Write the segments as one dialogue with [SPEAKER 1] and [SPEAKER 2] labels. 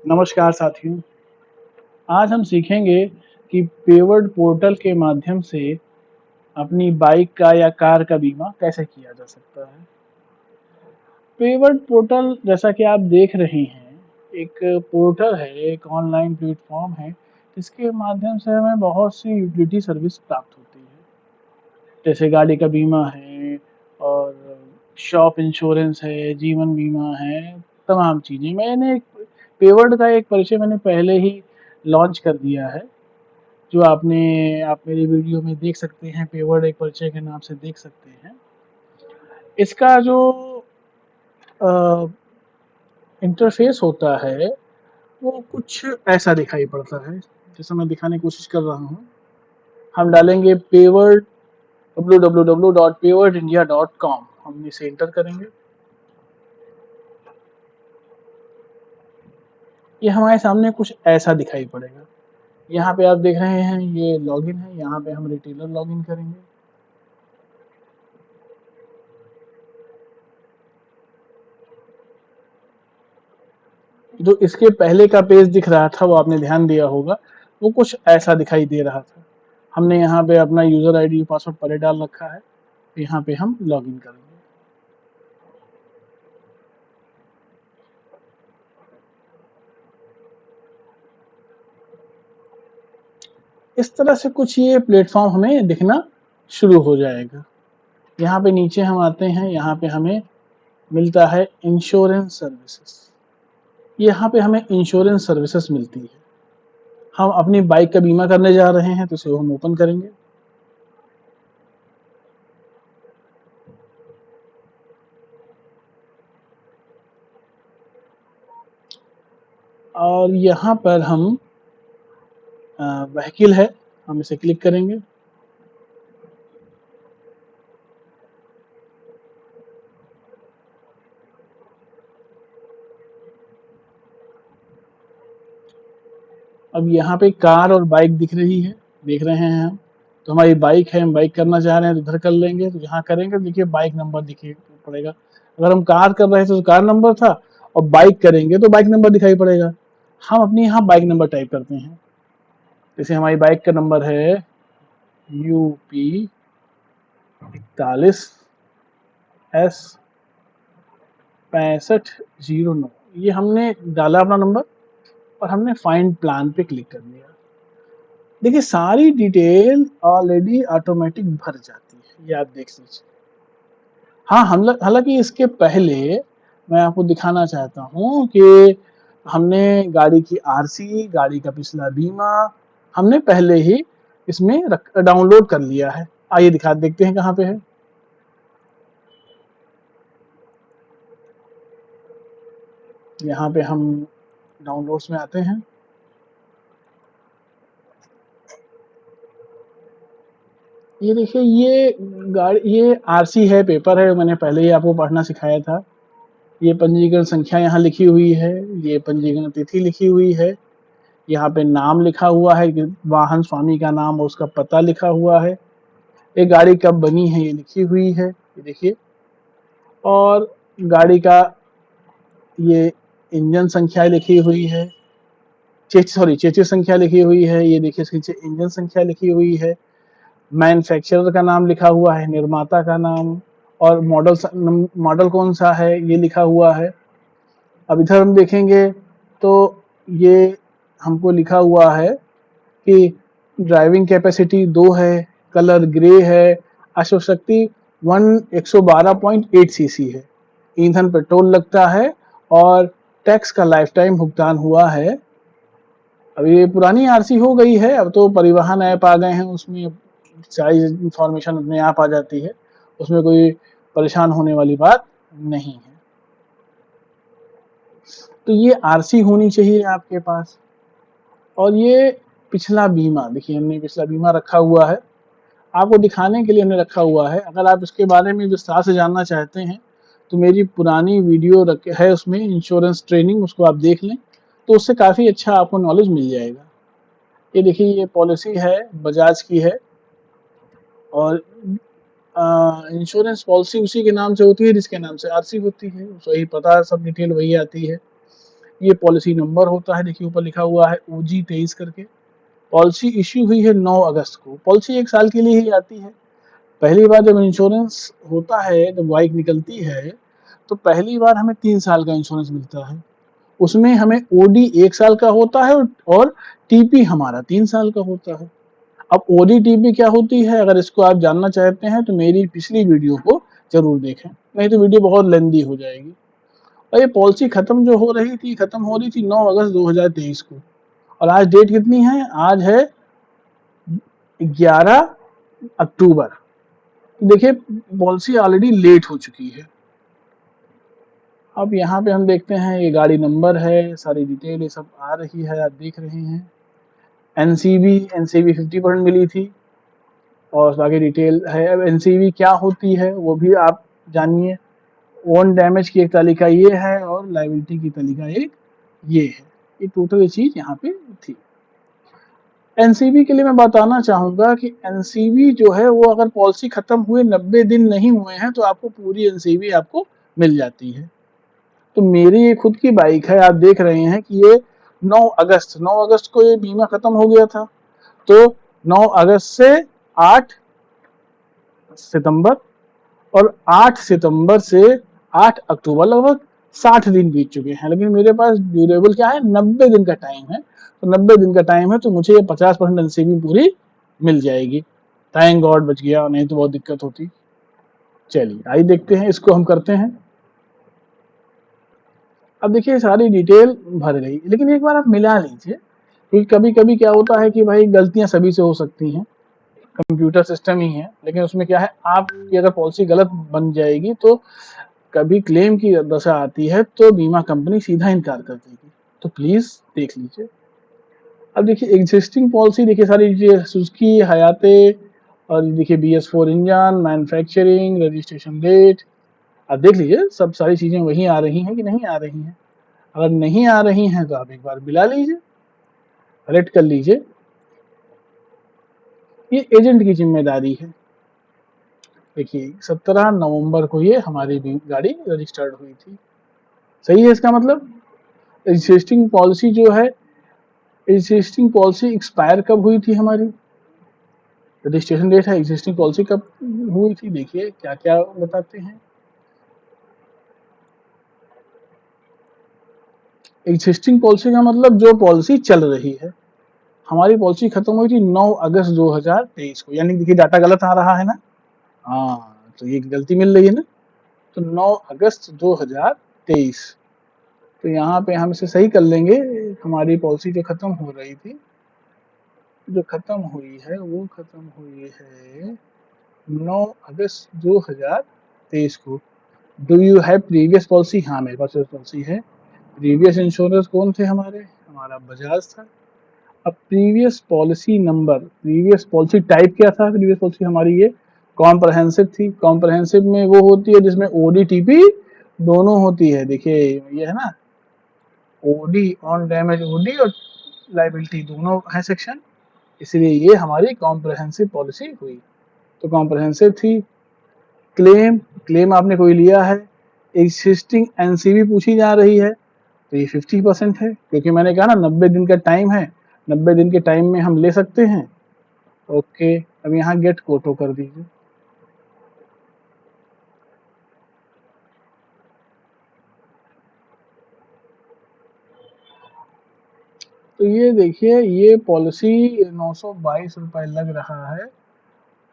[SPEAKER 1] नमस्कार साथियों, आज हम सीखेंगे कि पेवर्ड पोर्टल के माध्यम से अपनी बाइक का या कार का बीमा कैसे किया जा सकता है। पेवर्ड पोर्टल जैसा कि आप देख रहे हैं, एक पोर्टल है, एक ऑनलाइन प्लेटफॉर्म है, जिसके माध्यम से हमें बहुत सी यूटिलिटी सर्विस प्राप्त होती है। जैसे गाड़ी का बीमा है और शॉप इंश्योरेंस है, जीवन बीमा है, तमाम चीज़ें। पेवर्ड का एक परिचय मैंने पहले ही लॉन्च कर दिया है। जो आप मेरी वीडियो में देख सकते हैं, पेवर्ड एक परिचय के नाम से देख सकते हैं। इसका जो इंटरफेस होता है वो कुछ ऐसा दिखाई पड़ता है, जैसा मैं दिखाने की कोशिश कर रहा हूँ। हम डालेंगे पेवर्ड www.payworldindia.com, हम इसे एंटर करेंगे। ये हमारे सामने कुछ ऐसा दिखाई पड़ेगा। यहाँ पे आप देख रहे हैं ये लॉगिन है, यहाँ पे हम रिटेलर लॉगिन करेंगे। जो इसके पहले का पेज दिख रहा था वो आपने ध्यान दिया होगा, वो कुछ ऐसा दिखाई दे रहा था। हमने यहाँ पे अपना यूजर आईडी पासवर्ड पहले डाल रखा है, यहाँ पे हम लॉगिन करेंगे। इस तरह से कुछ ये प्लेटफॉर्म हमें दिखना शुरू हो जाएगा। यहाँ पे नीचे हम आते हैं, यहाँ पे हमें मिलता है इंश्योरेंस सर्विसेज। यहाँ पे हमें इंश्योरेंस सर्विसेज मिलती है। हम अपनी बाइक का बीमा करने जा रहे हैं तो इसे हम ओपन करेंगे। और यहाँ पर हम व्हीकल है, हम इसे क्लिक करेंगे। अब यहाँ पे कार और बाइक दिख रही है, देख रहे हैं हम। तो हमारी बाइक है, हम बाइक करना चाह रहे हैं तो इधर कर लेंगे। तो यहाँ करेंगे तो देखिए बाइक नंबर दिखाई पड़ेगा। अगर हम कार कर रहे थे तो कार नंबर था, और बाइक करेंगे तो बाइक नंबर दिखाई पड़ेगा। हम अपने यहाँ बाइक नंबर टाइप करते हैं। जैसे हमारी बाइक का नंबर है UP41S6509। ये हमने डाला अपना नंबर और हमने फाइंड प्लान पे क्लिक कर दिया। देखिए सारी डिटेल ऑलरेडी ऑटोमेटिक भर जाती है, ये आप देख लीजिए। हाँ, हम हालांकि इसके पहले मैं आपको दिखाना चाहता हूँ कि हमने गाड़ी की आरसी, गाड़ी का पिछला बीमा हमने पहले ही इसमें डाउनलोड कर लिया है। आइए दिखा देखते हैं कहाँ पे है। यहाँ पे हम डाउनलोड्स में आते हैं। ये देखिए ये आरसी है, पेपर है, मैंने पहले ही आपको पढ़ना सिखाया था। ये पंजीकरण संख्या यहाँ लिखी हुई है, ये पंजीकरण तिथि लिखी हुई है। यहाँ पे नाम लिखा हुआ है कि वाहन स्वामी का नाम और उसका पता लिखा हुआ है। ये गाड़ी कब बनी है ये लिखी हुई है, ये देखिए। और गाड़ी का ये इंजन संख्या लिखी हुई है, चेची संख्या लिखी हुई है। ये देखिए इसके नीचे इंजन संख्या लिखी हुई है। मैन्युफैक्चरर का नाम लिखा हुआ है, निर्माता का नाम, और मॉडल कौन सा है ये लिखा हुआ है। अब इधर हम देखेंगे तो ये हमको लिखा हुआ है कि ड्राइविंग कैपेसिटी 2 है, कलर ग्रे है, अश्व शक्ति 112.8 सीसी है, ईंधन पेट्रोल लगता है, और टैक्स का लाइफ टाइम भुगतान हुआ है। अब ये पुरानी आरसी हो गई है, अब तो परिवहन ऐप आ गए हैं, उसमें सारी इंफॉर्मेशन अपने आप आ जाती है, उसमें कोई परेशान होने वाली बात नहीं है। तो ये आरसी होनी चाहिए आपके पास। और ये पिछला बीमा, देखिए हमने पिछला बीमा रखा हुआ है, आपको दिखाने के लिए हमने रखा हुआ है। अगर आप इसके बारे में विस्तार से जानना चाहते हैं तो मेरी पुरानी वीडियो है उसमें, इंश्योरेंस ट्रेनिंग, उसको आप देख लें तो उससे काफ़ी अच्छा आपको नॉलेज मिल जाएगा। ये देखिए ये पॉलिसी है, बजाज की है, और इंश्योरेंस पॉलिसी उसी के नाम से होती है जिसके नाम से आरसी होती है, वही पता, सब डिटेल वही आती है। ये पॉलिसी नंबर होता है, देखिए ऊपर लिखा हुआ है OG23 करके। पॉलिसी इश्यू हुई है 9 अगस्त को। पॉलिसी 1 साल के लिए ही आती है। पहली बार जब इंश्योरेंस होता है, जब बाइक निकलती है, तो पहली बार हमें 3 साल का इंश्योरेंस मिलता है। उसमें हमें OD 1 साल का होता है और TP हमारा 3 साल का होता है। अब OD TP क्या होती है, अगर इसको आप जानना चाहते हैं तो मेरी पिछली वीडियो को जरूर देखें, नहीं तो वीडियो बहुत लेंदी हो जाएगी। और ये पॉलिसी खत्म जो हो रही थी, खत्म हो रही थी 9 अगस्त 2023 को। और आज डेट कितनी है? आज है 11 अक्टूबर। तो देखिए पॉलिसी ऑलरेडी लेट हो चुकी है। अब यहाँ पे हम देखते हैं, ये गाड़ी नंबर है, सारी डिटेल ये सब आ रही है, आप देख रहे हैं। एनसीबी 50% मिली थी और बाकी डिटेल है। अब एनसीबी क्या होती है वो भी आप जानिए। ओन डैमेज की एक तालिका ये है और लाइबिलिटी की तालिका एक ये है। ये टोटल ये चीज यहाँ पे थी। एनसीबी के लिए मैं बताना चाहूंगा कि एनसीबी जो है वो अगर पॉलिसी खत्म हुए 90 दिन नहीं हुए हैं तो आपको पूरी एनसीबी आपको मिल जाती है। तो मेरी ये खुद की बाइक है, आप देख रहे हैं कि ये 9 अगस्त को ये बीमा खत्म हो गया था। तो 9 अगस्त से 8 सितंबर और 8 सितंबर से 8 अक्टूबर, लगभग 60 दिन बीत चुके हैं। लेकिन मेरे पास ड्यूरेबल क्या है, 90 दिन का टाइम है। तो 90 दिन का टाइम है तो मुझे ये 50% एनसीबी पूरी मिल जाएगी। थैंक गॉड बच गया, नहीं तो बहुत दिक्कत होती। चलिए आइए देखते हैं, इसको हम करते हैं। अब देखिए सारी डिटेल भर गई, लेकिन एक बार आप मिला लीजिए, क्योंकि कभी कभी क्या होता है कि भाई गलतियां सभी से हो सकती हैं, कंप्यूटर सिस्टम ही है। लेकिन उसमें क्या है, आपकी अगर पॉलिसी गलत बन जाएगी तो कभी क्लेम की दशा आती है तो बीमा कंपनी सीधा इनकार कर देगी। तो प्लीज देख लीजिए। अब देखिए एग्जिस्टिंग पॉलिसी, देखिए सारी सुजुकी, हयाते, और देखिए BS4 engine, manufacturing, registration date, आप देख लीजिए सब सारी चीजें वही आ रही हैं कि नहीं आ रही हैं। अगर नहीं आ रही हैं तो आप एक बार मिला लीजिए, कलेक्ट कर लीजिए। ये एजेंट की जिम्मेदारी है। देखिए 17 नवंबर को ये हमारी गाड़ी रजिस्टर्ड हुई थी। सही है, इसका मतलब एग्जिस्टिंग पॉलिसी जो है, एग्जिस्टिंग पॉलिसी एक्सपायर कब हुई थी हमारी, रजिस्ट्रेशन डेट है, एग्जिस्टिंग पॉलिसी कब हुई थी, देखिए क्या क्या बताते हैं। एग्जिस्टिंग पॉलिसी का मतलब जो पॉलिसी चल रही है। हमारी पॉलिसी खत्म हुई थी 9 अगस्त 2023 को, यानी देखिए डाटा गलत आ रहा है ना। हाँ, तो ये गलती मिल रही है ना। तो 9 अगस्त 2023, तो यहाँ पे हम इसे सही कर लेंगे। हमारी पॉलिसी जो खत्म हो रही थी, जो खत्म हुई है वो खत्म हुई है 9 अगस्त 2023 को। Do you have previous policy? हाँ, मेरे पास पॉलिसी है। प्रीवियस इंश्योरेंस कौन थे हमारे? हमारा बजाज था। अब previous policy number, previous policy type क्या था? प्रीवियस पॉलिसी हमारी ये कॉम्प्रहेंसिव थी। कॉम्प्रहेंसिव में वो होती है जिसमें OD-TP दोनों होती है। देखिए ये है ना, OD ऑन डैमेज, OD और लाइबिलिटी दोनों है सेक्शन, इसलिए ये हमारी कॉम्प्रहेंसिव पॉलिसी हुई। तो कॉम्प्रहेंसिव थी। क्लेम, क्लेम आपने कोई लिया है। एग्जिस्टिंग एनसीबी पूछी जा रही है, तो ये 50% है, क्योंकि मैंने कहा ना 90 दिन का टाइम है, 90 दिन के टाइम में हम ले सकते हैं। ओके, अब यहाँ गेट कोटो कर दीजिए। तो ये देखिए, ये पॉलिसी 922 रुपए लग रहा है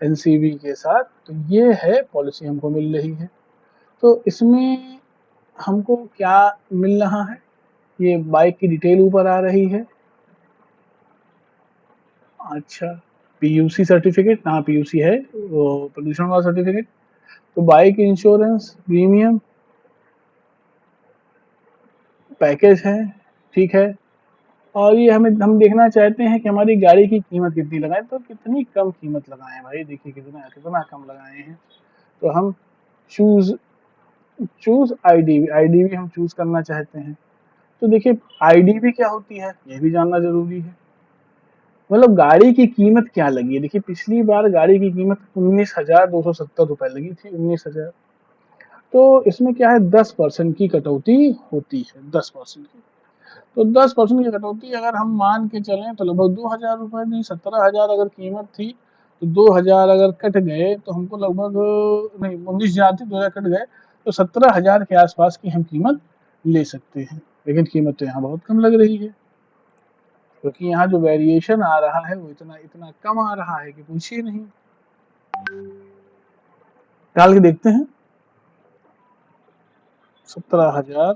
[SPEAKER 1] एनसीबी के साथ। तो ये है पॉलिसी हमको मिल रही है। तो इसमें हमको क्या मिल रहा है, ये बाइक की डिटेल ऊपर आ रही है। अच्छा, PUC सर्टिफिकेट, हाँ PUC है, वो पोल्यूशन वाला सर्टिफिकेट। तो बाइक इंश्योरेंस प्रीमियम पैकेज है, ठीक है। और ये हम देखना चाहते हैं कि हमारी गाड़ी की कीमत कितनी लगाएं, तो कितनी कम कीमत लगाएं भाई, देखिए कितना कितना कम लगाए हैं। तो हम चूज चूज आईडीवी हम चूज करना चाहते हैं। तो देखिए आईडीवी क्या होती है ये भी जानना जरूरी है। मतलब गाड़ी की कीमत क्या लगी है, देखिए पिछली बार गाड़ी की कीमत 19,270 रुपए लगी थी, 19,000। तो इसमें क्या है, 10% की कटौती होती है, 10% की। तो 10% की कटौती अगर हम मान के चलें तो लगभग 2000 रुपये नहीं, 17,000 अगर कीमत थी तो 2000 अगर कट गए तो हमको लगभग नहीं 19,000 थी, 2000 कट गए तो 17,000 के आसपास की हम कीमत ले सकते हैं। लेकिन कीमत तो यहाँ बहुत कम लग रही है, क्योंकि यहाँ जो वेरिएशन आ रहा है वो इतना इतना कम आ रहा है कि पूछिए नहीं। डाल के देखते हैं 17,000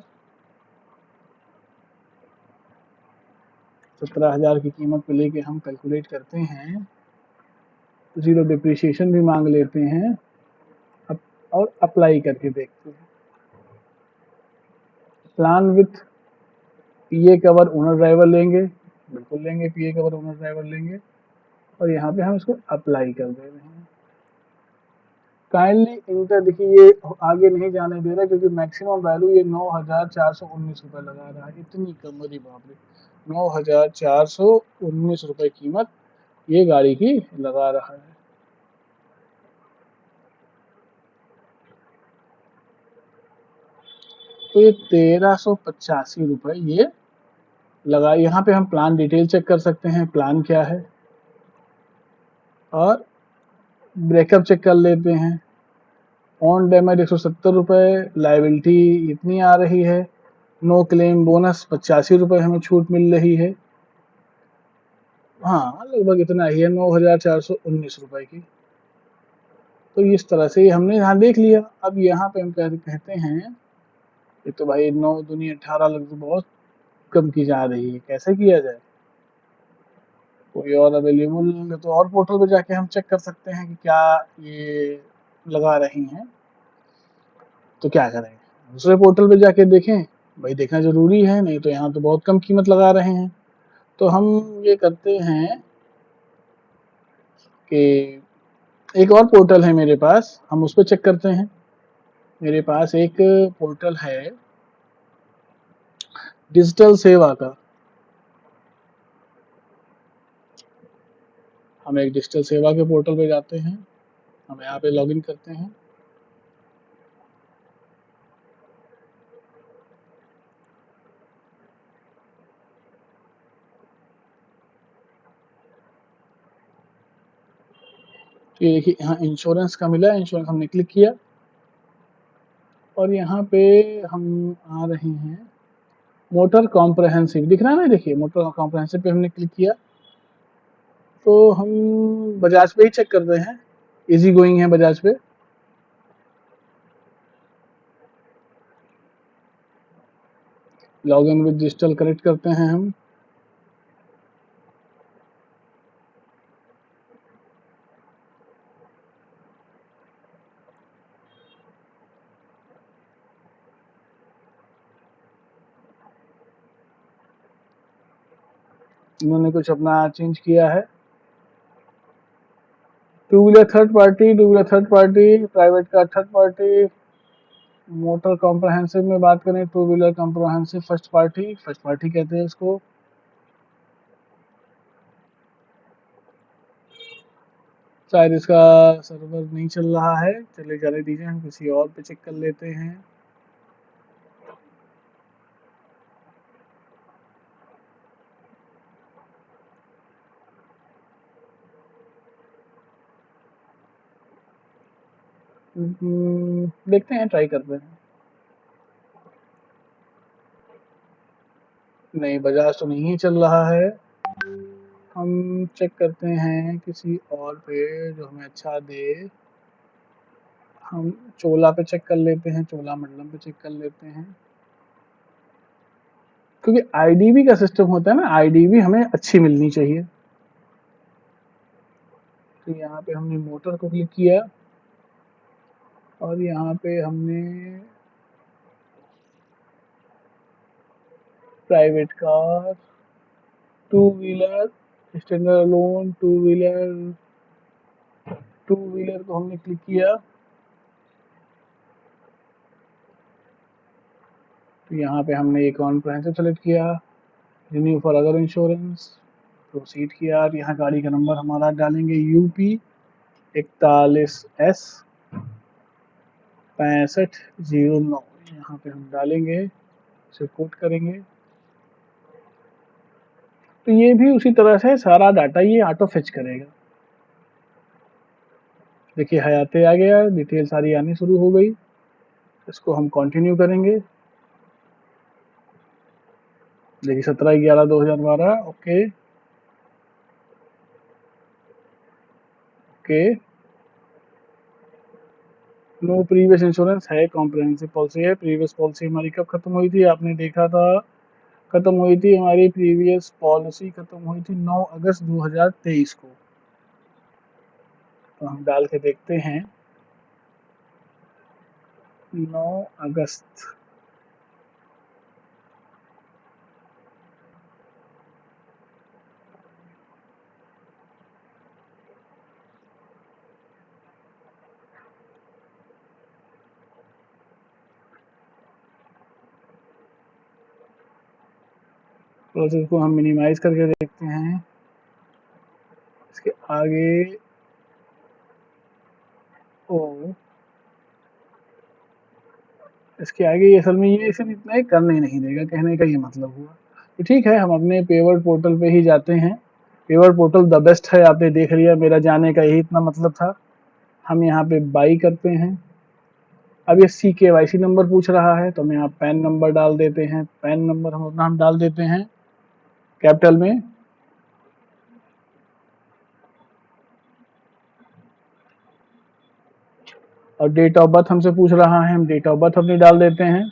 [SPEAKER 1] 17,000 की कीमत पे लेके हम कैलकुलेट करते हैं, जीरो डिप्रिशिएशन भी मांग लेते हैं और अप्लाई करके देखते हैं। Plan with PA cover owner driver लेंगे, बिल्कुल लेंगे, पीए कवर ओनर ड्राइवर लेंगे और यहाँ पे हम इसको अप्लाई कर दे रहे हैं। काइंडली इंटर, देखिए ये आगे नहीं जाने दे रहा क्योंकि मैक्सिमम वैल्यू ये 9,419 रुपये लगा रहा है। इतनी कम, अरे बाप रे, 9,419 रुपये कीमत ये गाड़ी की लगा रहा है। तो ये 1,385 रुपये ये लगा। यहाँ पे हम प्लान डिटेल चेक कर सकते हैं, प्लान क्या है, और ब्रेकअप चेक कर लेते हैं। ऑन डैमेज 170 रुपये, लाइबिलिटी इतनी आ रही है, नो क्लेम बोनस 85 रुपये हमें छूट मिल रही है। हाँ लगभग इतना ही है, 9,419 रुपये की। तो इस तरह से हमने यहाँ देख लिया। अब यहाँ पे हम कहते हैं ये तो भाई 9 दूनी 18 लग बहुत कम की जा रही है, कैसे किया जाए? कोई और अवेलेबल तो और पोर्टल पे जाके हम चेक कर सकते हैं कि क्या ये लगा रही हैं। तो क्या करें, दूसरे पोर्टल पे जाके देखें, भाई देखना जरूरी है, नहीं तो यहाँ तो बहुत कम कीमत लगा रहे हैं। तो हम ये करते हैं कि एक और पोर्टल है मेरे पास, हम उस पर चेक करते हैं। मेरे पास एक पोर्टल है डिजिटल सेवा का, हम एक डिजिटल सेवा के पोर्टल पे जाते हैं, हम यहाँ पे लॉगिन करते हैं। तो ये देखिए यहाँ इंश्योरेंस का मिला, इंश्योरेंस हमने क्लिक किया और यहाँ पे हम आ रहे हैं मोटर कॉम्प्रहेंसिव, दिख रहा है ना, देखिए मोटर कॉम्प्रहेंसिव पे हमने क्लिक किया। तो हम बजाज पे ही चेक करते हैं, इजी गोइंग है बजाज पे। लॉगिन विद डिजिटल कनेक्ट करते हैं हम। इन्होंने कुछ अपना चेंज किया है। Two wheeler third party, two wheeler third party, private car third party. Motor comprehensive में बात करें, two wheeler comprehensive first party, first party कहते हैं इसको। शायद इसका सर्वर नहीं चल रहा है, चले जाने दीजिए, हम किसी और पे चेक कर लेते हैं। देखते हैं, ट्राई करते हैं। नहीं, बजाज तो नहीं चल रहा है। हम चेक करते हैं किसी और पे जो हमें अच्छा दे। हम चोला पे चेक कर लेते हैं, चोला मंडलम पे चेक कर लेते हैं, क्योंकि आईडीबी का सिस्टम होता है ना, आईडीबी हमें अच्छी मिलनी चाहिए। तो यहाँ पे हमने मोटर को क्लिक किया और यहाँ पे हमने private car, two wheeler, standard alone, two wheeler को हमने क्लिक किया। तो यहाँ पे हमने एक कॉम्प्रहेंसिव सेलेक्ट किया, renew for other insurance, proceed किया। और यहाँ गाड़ी का नंबर हमारा डालेंगे यूपी 41S 6509, यहाँ पे हम डालेंगे, इसे कोट करेंगे। तो ये भी उसी तरह से सारा डाटा ये ऑटो फेच करेगा। देखिए हयाते आ गया, डिटेल सारी आनी शुरू हो गई। इसको हम कंटिन्यू करेंगे। देखिए 17/11/2012 okay okay. No previous insurance है, कॉम्प्रिहेंसिव पॉलिसी है। प्रीवियस पॉलिसी हमारी कब खत्म हुई थी आपने देखा था? खत्म हुई थी हमारी प्रीवियस पॉलिसी, खत्म हुई थी 9 अगस्त 2023 को। तो हम डाल के देखते हैं 9 अगस्त। प्रोसेस को हम मिनिमाइज करके देखते हैं। इसके आगे ओ इसके आगे ये असल में ये सिर्फ इतना ही करने ही नहीं देगा, कहने का ये मतलब हुआ। तो ठीक है, हम अपने पेवर पोर्टल पे ही जाते हैं। पेवर पोर्टल द बेस्ट है, आपने देख लिया, मेरा जाने का यही इतना मतलब था। हम यहाँ पे बाई करते हैं। अब ये CKYC नंबर पूछ रहा है, तो हम यहाँ पैन नंबर डाल देते हैं। पैन नंबर हम अपना डाल देते हैं कैपिटल में। और डेट ऑफ बर्थ हमसे पूछ रहा है, हम डेट ऑफ बर्थ अपनी डाल देते हैं।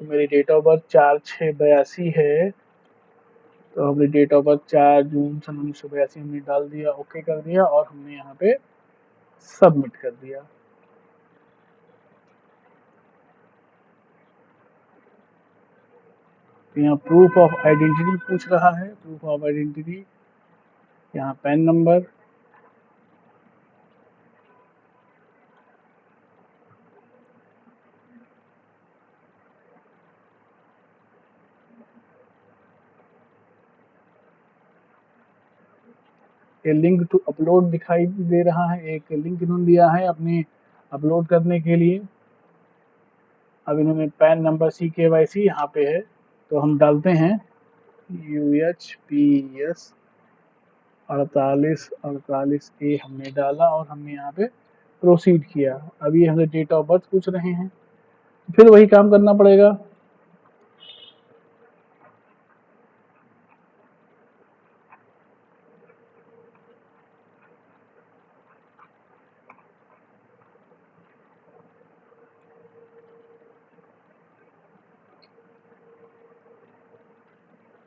[SPEAKER 1] तो मेरी डेट ऑफ बर्थ 4/6/82 है। तो हमने डेट ऑफ बर्थ 4 जून सन 1982 हमने डाल दिया, ओके कर दिया और हमने यहाँ पे सबमिट कर दिया। तो यहाँ प्रूफ ऑफ आइडेंटिटी पूछ रहा है, प्रूफ ऑफ आइडेंटिटी, यहाँ पैन नंबर। ये लिंक टू अपलोड दिखाई दे रहा है, एक लिंक इन्होंने दिया है अपने अपलोड करने के लिए। अब इन्होंने पैन नंबर CKYC यहाँ पे है, तो हम डालते हैं UHPS 4848A हमने डाला और हमने यहाँ पे प्रोसीड किया। अभी हमसे डेट ऑफ बर्थ पूछ रहे हैं, फिर वही काम करना पड़ेगा।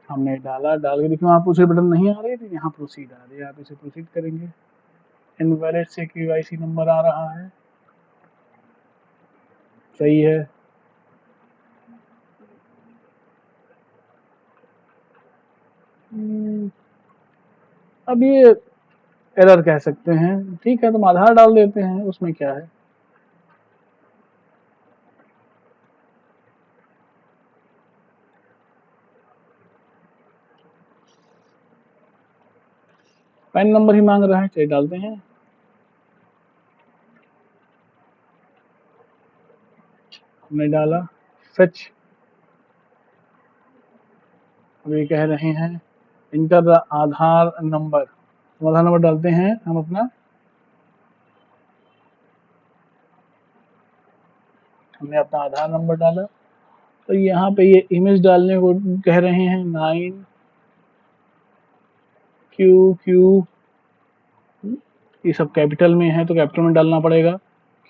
[SPEAKER 1] हमने डाल के देखिए वहाँ प्रोसीड बटन नहीं आ रही थी, यहाँ प्रोसीड आ रही है। आप इसे प्रोसीड करेंगे। इनवैलिड CKYC नंबर आ रहा है, सही है। अब ये एरर कह सकते हैं, ठीक है, तुम आधार डाल देते हैं, उसमें क्या है। पैन नंबर ही मांग रहा है, चलिए डालते हैं। हमने डाला सच। अब ये कह रहे हैं enter the Aadhaar number. Aadhaar number डालते हैं हम अपना। हमने अपना आधार नंबर डाला। तो यहाँ पे ये इमेज डालने को कह रहे हैं 9QQ, ये सब कैपिटल में है तो कैपिटल में डालना पड़ेगा।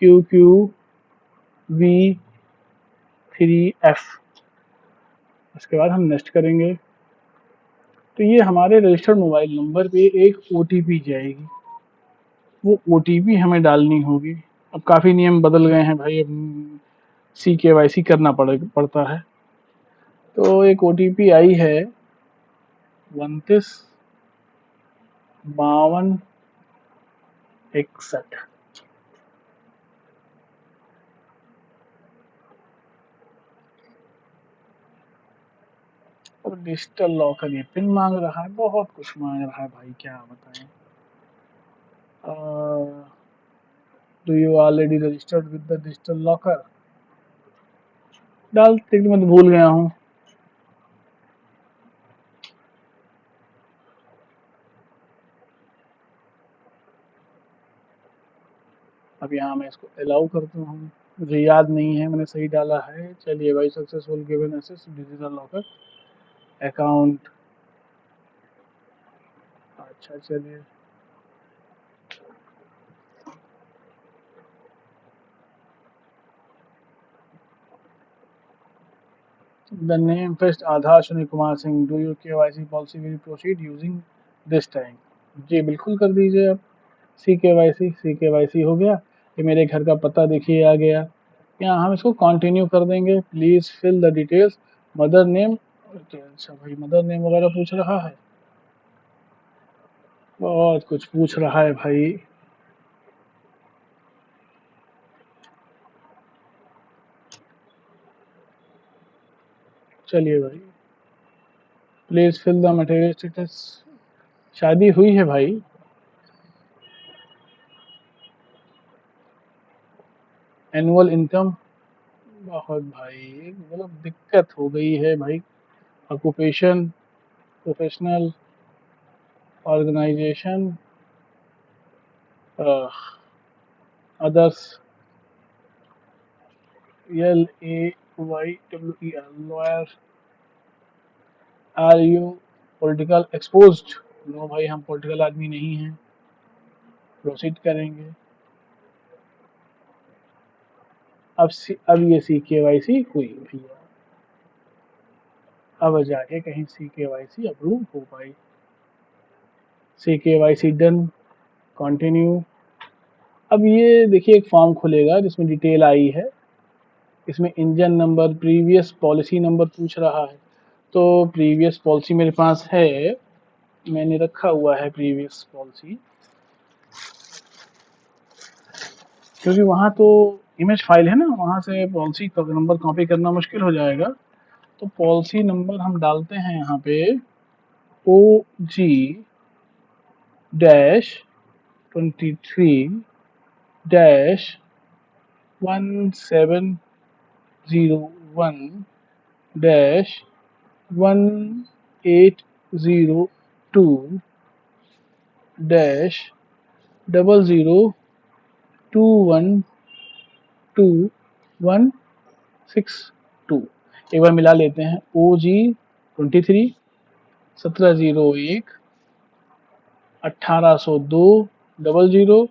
[SPEAKER 1] QQV3F। उसके बाद हम नेक्स्ट करेंगे। तो ये हमारे रजिस्टर्ड मोबाइल नंबर पे एक OTP जाएगी, वो OTP हमें डालनी होगी। अब काफ़ी नियम बदल गए हैं भाई, अब CKYC करना पड़ता है। तो एक OTP आई है 295261। और डिजिटल लॉकर ये पिन मांग रहा है, बहुत कुछ मांग रहा है भाई, क्या बताएं। Do you already registered with the digital locker? डालते मैं तो भूल गया हूँ। अब यहाँ मैं इसको अलाउ करता हूँ, मुझे याद नहीं है मैंने सही डाला है। चलिए भाई, successful given access digital locker account. अच्छा चलिए, the name first Aadhaar Sunil Kumar Singh, do you KYC policy will proceed using this time. जी बिल्कुल कर दीजिए आप। सी के वाई सी हो गया। ये मेरे घर का पता देखिए आ गया। यहाँ हम इसको कंटिन्यू कर देंगे। Please fill the details, mother name. अच्छा भाई, मदर नेम वगैरह पूछ रहा है, बहुत कुछ पूछ रहा है भाई। चलिए भाई, please fill the material status. शादी हुई है भाई। एनुअल इनकम, बहुत भाई मतलब दिक्कत हो गई है भाई। Occupation, professional, organisation, others, LAYWER, lawyer. Are you political exposed? No भाई, हम पॉलिटिकल आदमी नहीं हैं। प्रोसीड करेंगे। अब ये CKYC हुई भैया। अब जाके कहीं CKYC अप्रूव हो पाई। CKYC done, continue. अब ये देखिए एक फॉर्म खुलेगा जिसमें डिटेल आई है। इसमें engine number, previous policy number पूछ रहा है। तो प्रीवियस पॉलिसी मेरे पास है, मैंने रखा हुआ है प्रीवियस पॉलिसी, क्योंकि वहाँ तो इमेज फाइल है ना, वहाँ से पॉलिसी का नंबर कॉपी करना मुश्किल हो जाएगा। तो पॉलिसी नंबर हम डालते हैं यहाँ पे, OG-170-2-21-2, एक बार मिला लेते हैं। OG-23-1701 1802 21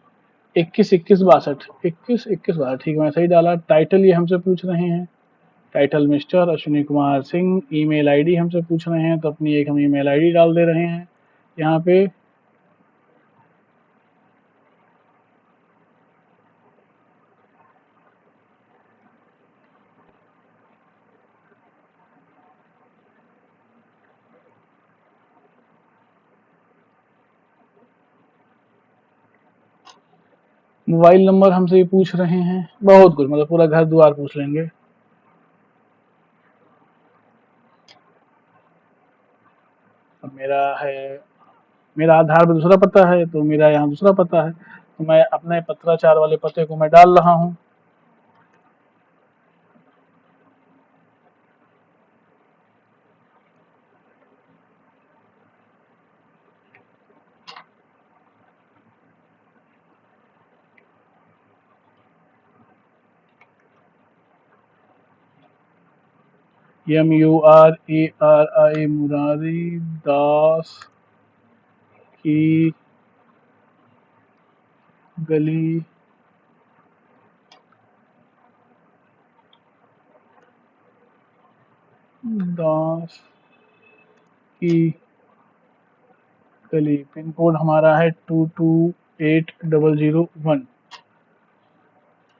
[SPEAKER 1] 21 62 21 21 62। ठीक है, मैं सही डाला। टाइटल ये हमसे पूछ रहे हैं, title mister Ashwini Kumar Singh. Email ID हमसे पूछ रहे हैं, तो अपनी एक हम ईमेल आईडी डाल दे रहे हैं यहाँ पे। मोबाइल नंबर हमसे ये पूछ रहे हैं, बहुत कुछ मतलब पूरा घर द्वार पूछ लेंगे। अब मेरा आधार पे दूसरा पता है, तो मेरा यहाँ दूसरा पता है, तो मैं अपने पत्राचार वाले पते को मैं डाल रहा हूँ। MURARI मुरारी दास की गली, दास की गली। पिन कोड हमारा है 228001।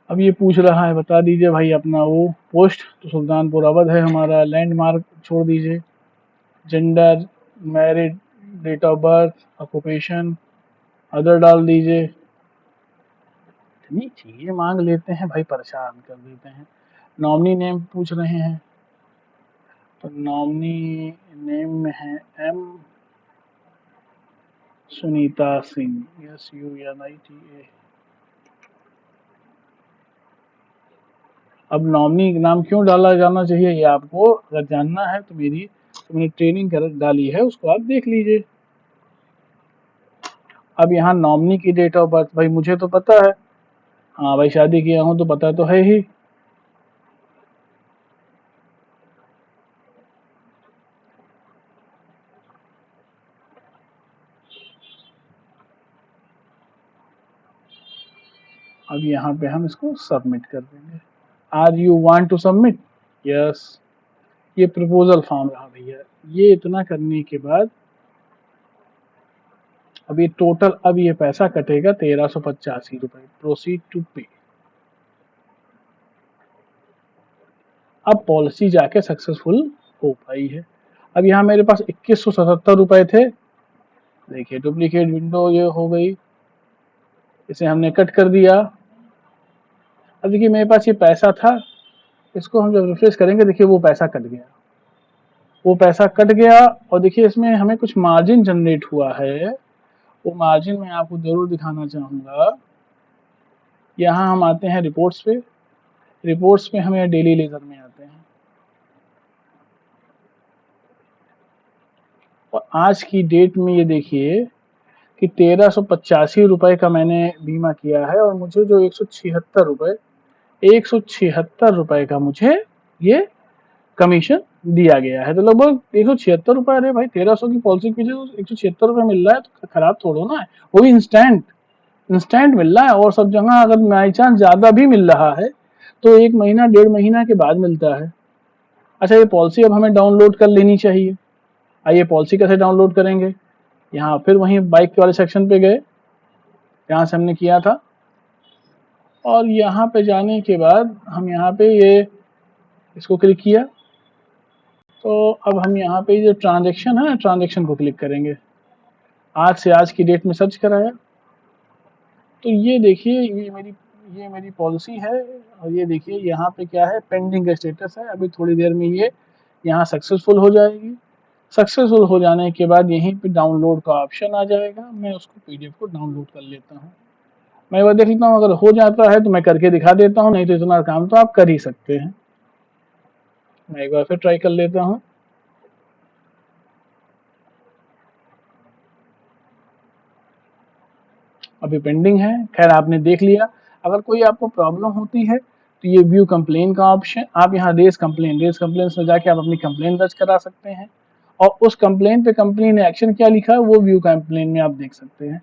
[SPEAKER 1] अब ये पूछ रहा है, बता दीजिए भाई अपना वो पोस्ट। तो सुल्तानपुर अवध है हमारा। लैंडमार्क छोड़ दीजिए। Gender, married, date of birth, occupation, other डाल दीजिए। इतनी चीजें मांग लेते हैं भाई, परेशान कर देते हैं। नॉमिनी नेम पूछ रहे हैं, तो नॉमिनी नेम में है M सुनीता सिंह, SUNITA। अब नॉमिनी नाम क्यों डाला जाना चाहिए ये आपको अगर जानना है तो मैंने ट्रेनिंग कर डाली है, उसको आप देख लीजिए। अब यहाँ नॉमिनी की डेट ऑफ बर्थ भाई मुझे तो पता है, हाँ भाई शादी किया हूँ तो पता तो है ही। अब यहाँ पे हम इसको सबमिट कर देंगे। Are you want to submit? Yes. ये प्रपोजल फॉर्म रहा भैया। ये इतना करने के बाद अब ये टोटल, अब ये पैसा कटेगा 1385 रुपए। प्रोसीड टू पे। अब पॉलिसी जाके सक्सेसफुल हो पाई है। अब यहाँ मेरे पास 2177 रुपए थे। देखिए डुप्लीकेट विंडो ये हो गई, इसे हमने कट कर दिया। अब देखिए मेरे पास ये पैसा था, इसको हम जब रिफ्रेश करेंगे देखिए वो पैसा कट गया, वो पैसा कट गया। और देखिए इसमें हमें कुछ मार्जिन जनरेट हुआ है, वो मार्जिन मैं आपको जरूर दिखाना चाहूंगा। यहाँ हम आते हैं रिपोर्ट्स पे, रिपोर्ट्स पे हमें डेली लेजर में आते हैं और आज की डेट में ये देखिए कि 1385 रुपए का मैंने बीमा किया है और मुझे जो 176 का मुझे ये कमीशन दिया गया है। तो लगभग 176 रुपए। अरे भाई 1300 की पॉलिसी के पीछे 176 रुपए मिल रहा है तो खराब थोड़ा ना है, वो भी इंस्टेंट इंस्टेंट मिल रहा है। और सब जगह अगर बाई चांस ज्यादा भी मिल रहा है तो 1 महीना 1.5 महीना के बाद मिलता है। अच्छा ये पॉलिसी अब हमें डाउनलोड कर लेनी चाहिए। आइए पॉलिसी कैसे डाउनलोड करेंगे। यहाँ फिर वहीं बाइक वाले सेक्शन पे गए, यहाँ से हमने किया था, और यहाँ पे जाने के बाद हम यहाँ पे ये इसको क्लिक किया। तो अब हम यहाँ पे जो ट्रांजेक्शन है ना, ट्रांजेक्शन को क्लिक करेंगे। आज से आज की डेट में सर्च कराया तो ये देखिए ये मेरी पॉलिसी है। और ये देखिए यहाँ पे क्या है, पेंडिंग का स्टेटस है। अभी थोड़ी देर में ये यहाँ सक्सेसफुल हो जाएगी। सक्सेसफुल हो जाने के बाद यहीं पे डाउनलोड का ऑप्शन आ जाएगा, मैं उसको पीडीएफ को डाउनलोड कर लेता हूँ। मैं एक बार देख लेता हूँ, अगर हो जाता है तो मैं करके दिखा देता हूँ, नहीं तो इतना काम तो आप कर ही सकते हैं। मैं एक बार फिर ट्राई कर लेता हूँ। अभी पेंडिंग है। खैर आपने देख लिया। अगर कोई आपको प्रॉब्लम होती है तो ये व्यू कंप्लेन का ऑप्शन, आप यहाँ रेज कंप्लेन में जाके आप अपनी कंप्लेन दर्ज करा सकते हैं और उस कंप्लेन पे कंपनी ने एक्शन क्या लिखा है वो व्यू कंप्लेन में आप देख सकते हैं।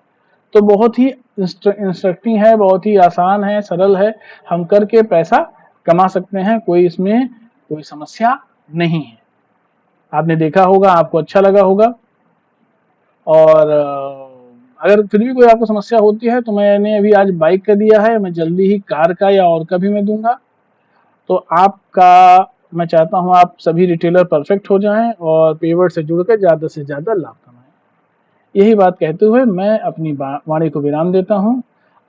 [SPEAKER 1] तो बहुत ही इंस्ट्रक्टिव है, बहुत ही आसान है, सरल है, हम करके पैसा कमा सकते हैं, कोई इसमें कोई समस्या नहीं है। आपने देखा होगा, आपको अच्छा लगा होगा। और अगर फिर भी कोई आपको समस्या होती है तो मैंने अभी आज बाइक का दिया है, मैं जल्दी ही कार का या और का भी मैं दूंगा। तो आपका मैं चाहता हूं आप सभी रिटेलर परफेक्ट हो जाएं और पेवर से जुड़कर ज़्यादा से ज़्यादा लाभ कमाएं। यही बात कहते हुए मैं अपनी वाणी को विराम देता हूं।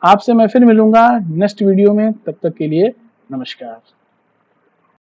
[SPEAKER 1] आपसे मैं फिर मिलूंगा नेक्स्ट वीडियो में, तब तक के लिए नमस्कार।